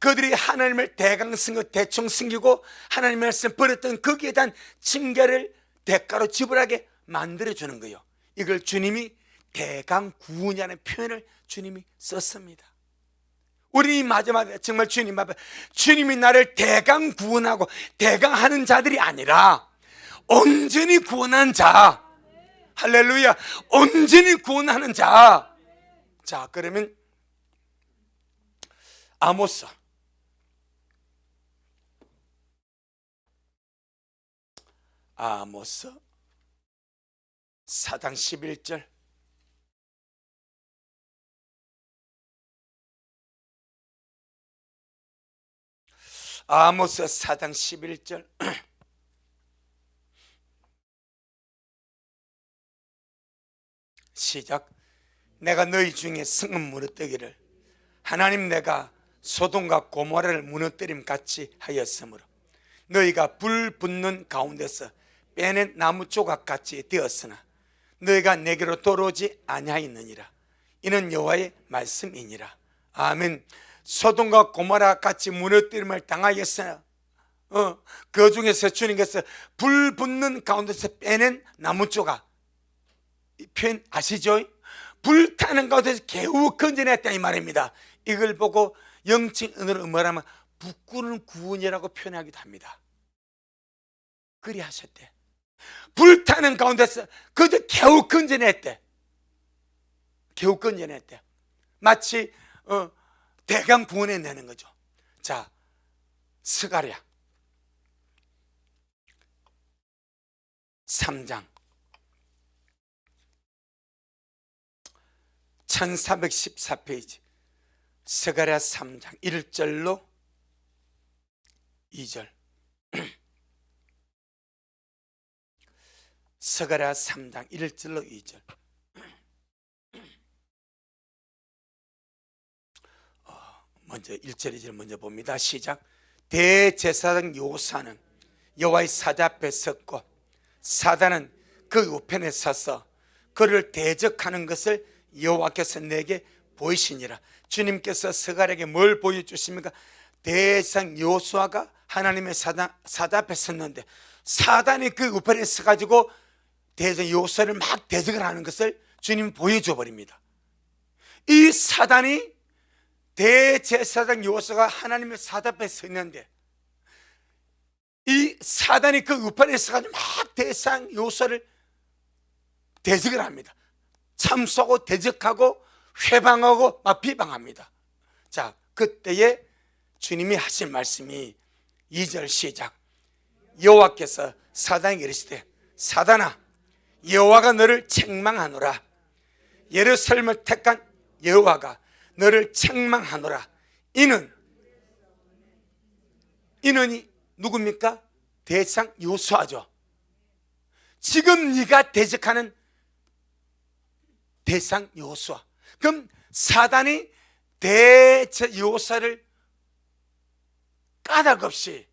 그들이 하나님을 대강 섬기고 대충 섬기고 하나님의 말씀 버렸던 거기에 대한 징계를 대가로 지불하게 만들어주는 거예요. 이걸 주님이 대강구원이라는 표현을 주님이 썼습니다. 우리 마지막에 정말 주님 앞에 주님이 나를 대강구원하고 대강하는 자들이 아니라 온전히 구원한 자, 할렐루야, 온전히 구원하는 자. 자, 그러면 아모스 4장 11절. 아모스 4장 11절. 시작. 내가 너희 중에 성은 무너뜨기를 하나님 내가 소돔과 고모라를 무너뜨림 같이 하였으므로 너희가 불 붙는 가운데서 빼낸 나무 조각같이 되었으나 너희가 내게로 돌아오지 아니하였느니라. 이는 여호와의 말씀이니라. 아멘. 소돔과 고모라 같이 무너뜨림을 당하였으나 그 중에서 주님께서 불 붙는 가운데서 빼낸 나무 조각, 이 표현 아시죠? 불타는 가운데서 겨우 건져냈다 이 말입니다. 이걸 보고 영적 언어로 뭐라면 부끄러운 구원이라고 표현하기도 합니다. 그리 하셨대. 불타는 가운데서 그저 겨우 건져냈대. 겨우 건져냈대. 마치 대강 구원해내는 거죠. 자, 스가랴 3장 1414페이지 스가랴 3장 1절로 2절. 스가랴 3장 1절로 2절. 먼저 1절 2절 먼저 봅니다. 시작. 대제사장 요사는 여호와의 사자 앞에 섰고 사단은 그 우편에 서서 그를 대적하는 것을 여호와께서 내게 보이시니라. 주님께서 스가랴에게 뭘 보여주십니까? 대제사장 요수아가 하나님의 사자 앞에 섰는데 사단이 그 우편에 서가지고 대제사장 요수아를 막 대적을 하는 것을 주님이 보여줘 버립니다. 이 사단이 대제사장 요수아가 하나님의 사자 앞에 서 있는데 이 사단이 그 우편에 서가지고 막 대제사장 요수아를 대적을 합니다. 참소하고 대적하고 회방하고 막 비방합니다. 자, 그때에 주님이 하신 말씀이 2절 시작. 여호와께서 사단에게 이르시되 사단아 여호와가 너를 책망하노라. 예루살렘을 택한 여호와가 너를 책망하노라. 이는이 누굽니까? 대제사장 요수아죠. 지금 네가 대적하는 대제사장 요수아. 그럼 사단이 대제사장 요수아를 까닭 없이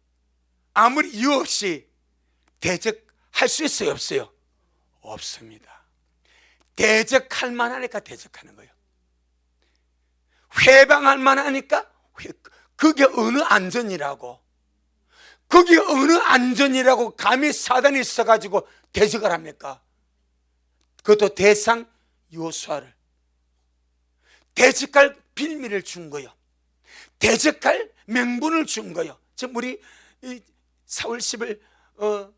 아무리 이유 없이 대적할 수 있어요, 없어요? 없습니다. 대적할 만하니까 대적하는 거예요. 회방할 만하니까 그게 어느 안전이라고, 그게 어느 안전이라고 감히 사단이 있어가지고 대적을 합니까? 그것도 대상 요수아를 대적할 빌미를 준 거요, 대적할 명분을 준 거요. 지금 우리 4월 10일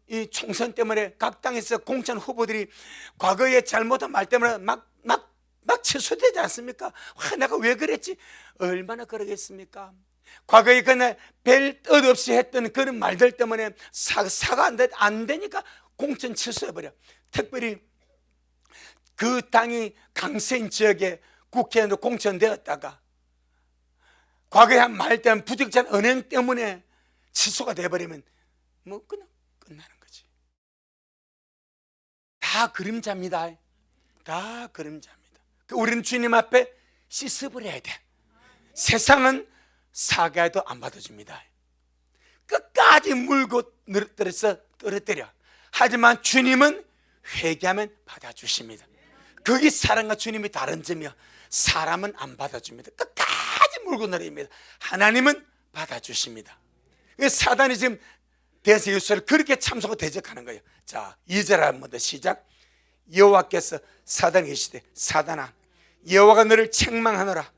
이 총선 때문에 각 당에서 공천 후보들이 과거에 잘못한 말 때문에 막 취소되지 않습니까? 내가 왜 그랬지? 얼마나 그러겠습니까? 과거에 그날 별 뜻 없이 했던 그런 말들 때문에 사가 안 되니까 공천 취소해버려. 특별히 그 당이 강세인 지역에 국회의원으로 공천되었다가 과거에 한 말 때문에 부적절한 언행 때문에 취소가 돼버리면 뭐 그냥 끝나는 거지. 다 그림자입니다. 다 그림자입니다. 우리는 주님 앞에 시습을 해야 돼. 세상은 사과해도 안 받아줍니다. 끝까지 물고 떨어뜨려. 하지만 주님은 회개하면 받아주십니다. 그게 사랑과 주님이 다른 점이요, 사람은 안 받아줍니다. 끝까지 물고 내립니다. 하나님은 받아주십니다. 사단이 지금 대서 예수를 그렇게 참소하고 대적하는 거예요. 자, 2절 한번 더 시작. 여호와께서 사단에게 이르시되 사단아, 여호와가 너를 책망하노라.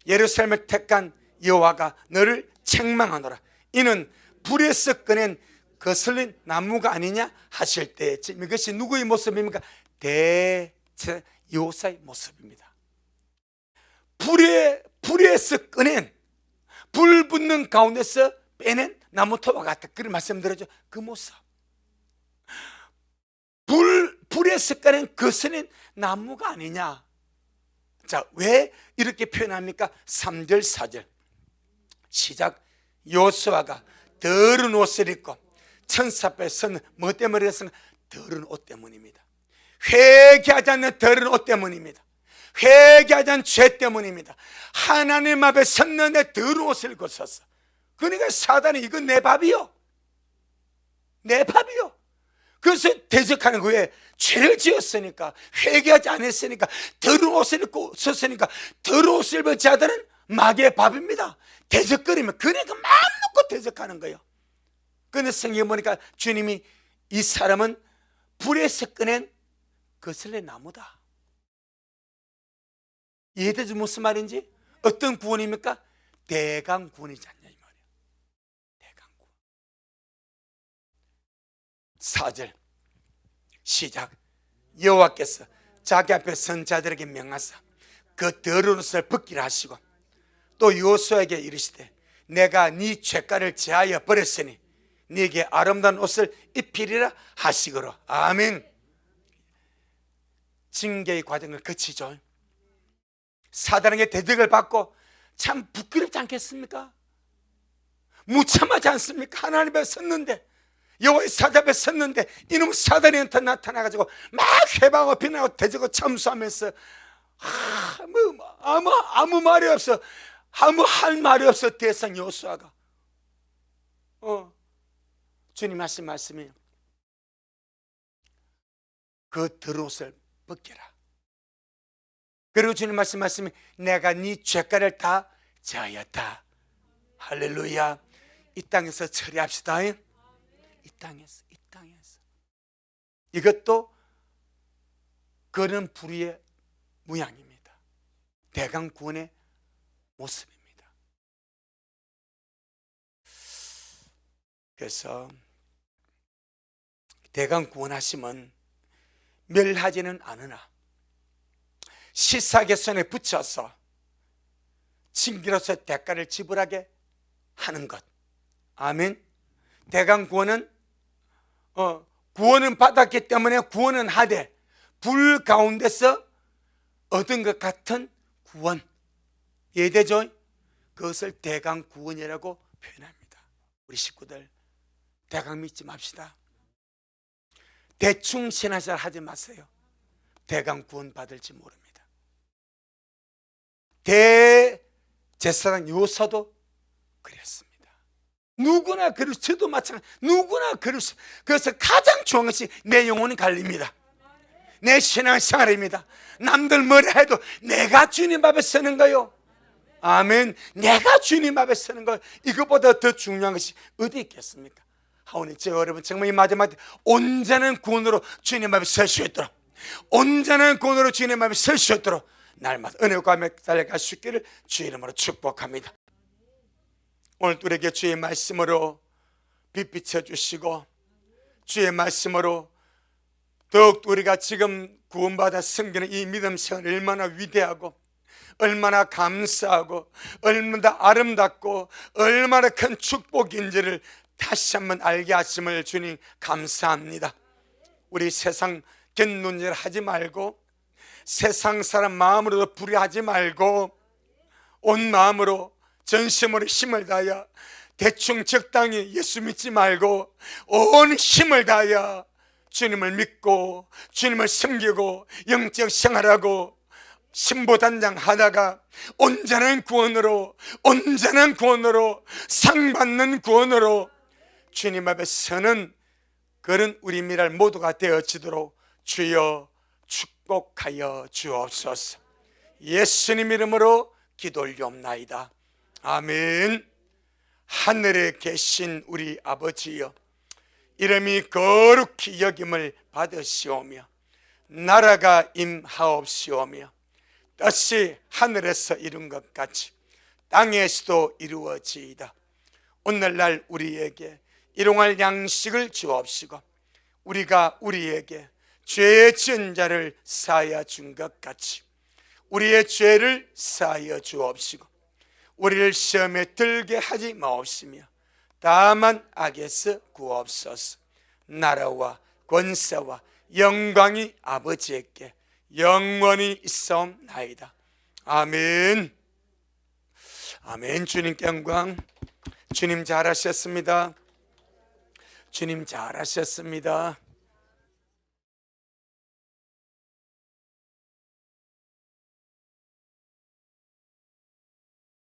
예루살렘을 택한 여호와가 너를 책망하노라. 이는 불에서 꺼낸 거슬린 나무가 아니냐 하실 때, 지금 이것이 누구의 모습입니까? 대제요사의 모습입니다. 불에서 꺼낸, 불 붙는 가운데서 빼낸 나무토와 같다, 그런 말씀드렸죠. 그 모습, 불에서 꺼낸 거슬린 나무가 아니냐. 자, 왜 이렇게 표현합니까? 3절 4절 시작. 요수아가 더러운 옷을 입고 천사 앞에 서는 뭐 때문에 그랬습니까? 더러운 옷 때문입니다. 회개하지 않는 더러운 옷 때문입니다. 회개하지 않는 죄 때문입니다. 하나님 앞에 섰는데 더러운 옷을 입고 섰어. 그러니까 사단이 이건 내 밥이요, 내 밥이요. 그래서 대적하는 거에 죄를 지었으니까, 회개하지 않았으니까, 더러운 옷을 입고 섰으니까, 더러운 옷을 입은 자들은 마귀의 밥입니다. 대적거리면, 그러니까 마음 놓고 대적하는 거예요. 그런데 성경에 보니까 주님이 이 사람은 불에서 꺼낸 거슬린 나무다. 이해되지 무슨 말인지? 어떤 구원입니까? 대강 구원이지 않냐 이 말이에요. 대강 구원. 4절 시작. 여호와께서 자기 앞에 선 자들에게 명하사 그 더러운 옷을 벗기라 하시고 또 요수아에게 이르시되 내가 네 죄가를 제하여 버렸으니 네게 아름다운 옷을 입히리라 하시거로. 아멘. 징계의 과정을 거치죠. 사단에게 대적을 받고 참 부끄럽지 않겠습니까? 무참하지 않습니까? 하나님 앞에 섰는데, 여호와의 사자 앞에 섰는데 이놈 사단이한테 나타나가지고 막 회방하고 비난하고 대적하고 참수하면서 아무 말이 없어, 아무 할 말이 없어. 대상 요수아가 주님 하신 말씀이 그 더러운 옷을 벗겨라. 그리고 주님 말씀이 내가 네 죄가를 다 제하였다. 할렐루야. 이 땅에서 처리합시다. 이 땅에서 이것도 그런 불의의 모양입니다. 대강 구원의 모습입니다. 그래서 대강 구원하심은 멸하지는 않으나 시사의 손에 붙여서 징계로서 대가를 지불하게 하는 것. 아멘. 대강 구원은 구원은 받았기 때문에 구원은 하되 불 가운데서 얻은 것 같은 구원, 이해되죠? 그것을 대강 구원이라고 표현합니다. 우리 식구들 대강 믿지 맙시다. 대충 신앙생활 하지 마세요. 대강 구원 받을지 모릅니다. 대제사장 요사도 그랬습니다. 누구나 그럴, 저도 마찬가지, 누구나 그럴 수. 그래서 가장 중요한 것이 내 영혼이 갈립니다. 내 신앙생활입니다. 남들 뭐라 해도 내가 주님 앞에 서는 거요. 아멘. 내가 주님 앞에 서는 것, 이것보다 더 중요한 것이 어디 있겠습니까? 하오니 저 여러분 정말 이 마지막 온전한 구원으로 주님 앞에 설 수 있도록, 온전한 구원으로 주님 앞에 설 수 있도록 날마다 은혜와 달려갈 수 있기를 주의 이름으로 축복합니다. 오늘 우리에게 주의 말씀으로 빛비춰 주시고, 주의 말씀으로 더욱 우리가 지금 구원받아 섬기는 이 믿음 생활 얼마나 위대하고 얼마나 감사하고 얼마나 아름답고 얼마나 큰 축복인지를 다시 한번 알게 하심을 주님 감사합니다. 우리 세상 견눈질 하지 말고 세상 사람 마음으로도 불의하지 말고 온 마음으로 전심으로 힘을 다하여 대충 적당히 예수 믿지 말고 온 힘을 다하여 주님을 믿고 주님을 섬기고 영적 생활하고 신보단장 하다가 온전한 구원으로 상받는 구원으로 주님 앞에 서는 그런 우리 미랄 모두가 되어지도록 주여 축복하여 주옵소서. 예수님 이름으로 기도 올리옵나이다. 아멘. 하늘에 계신 우리 아버지여, 이름이 거룩히 여김을 받으시오며 나라가 임하옵시오며 뜻이 하늘에서 이룬 것 같이 땅에서도 이루어지이다. 오늘날 우리에게 일용할 양식을 주옵시고 우리가 우리에게 죄 지은 자를 사하여 준 것 같이 우리의 죄를 사하여 주옵시고 우리를 시험에 들게 하지 마옵시며 다만 악에서 구옵소서. 나라와 권세와 영광이 아버지에게 영원히 있사옵나이다. 아멘. 아멘. 주님께 영광. 주님 잘하셨습니다. 주님 잘하셨습니다.